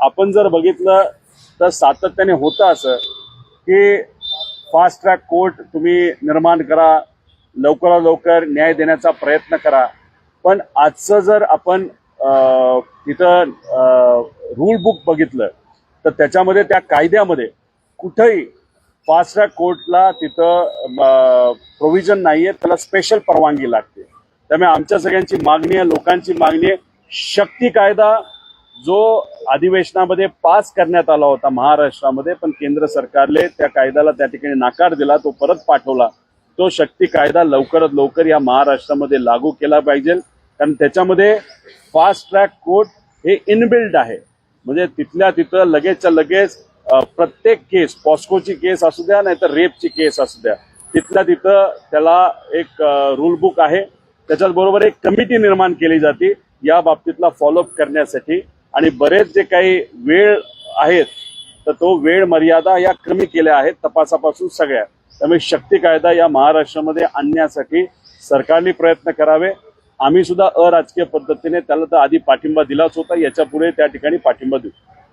आपण जर बघितलं तर सातत्याने होतं असं की फास्ट ट्रॅक कोर्ट तुम्ही निर्माण करा, लवकरात लवकर न्याय देण्याचा प्रयत्न करा. पण आजचं जर आपण तिथं रूल बुक बघितलं तर त्याच्यामध्ये त्या कायद्यामध्ये कुठेही फास्ट ट्रॅक कोर्टला तिथं प्रोव्हिजन नाहीये, त्याला स्पेशल परवानगी लागते. त्यामुळे आमच्या सगळ्यांची मागणी आहे, लोकांची मागणी आहे, शक्ती कायदा जो अधिवेशनामध्ये पास करण्यात आला होता महाराष्ट्रामध्ये, पण केंद्र सरकारने त्या कायद्याला त्या ठिकाणी नकार दिला, तो परत पाठवला. तो शक्ती कायदा लवकरात लवकर या महाराष्ट्रामध्ये लागू केला पाहिजे, कारण त्याच्यामध्ये फास्ट ट्रॅक कोर्ट हे इनबिल्ड आहे. म्हणजे तिथल्या तिथं लगेचच्या लगेच प्रत्येक केस, पॉस्कोची केस असू द्या नाहीतर रेपची केस असू द्या, तिथल्या तिथं त्याला एक रूल बुक आहे. त्याच्याच बरोबर एक कमिटी निर्माण केली जाते या बाबतीतला फॉलोअप करण्यासाठी. आणि बरेच जे काही वेळ आहेत तर तो वेळ मर्यादा या कमी केल्या आहेत तपासापासून सगळ्या. त्यामुळे शक्ती कायदा या महाराष्ट्रामध्ये आणण्यासाठी सरकारने प्रयत्न करावे. आम्ही सुद्धा अराजकीय पद्धतीने त्याला तर आधी पाठिंबा दिलाच होता, याच्या पुढे त्या ठिकाणी पाठिंबा देऊ.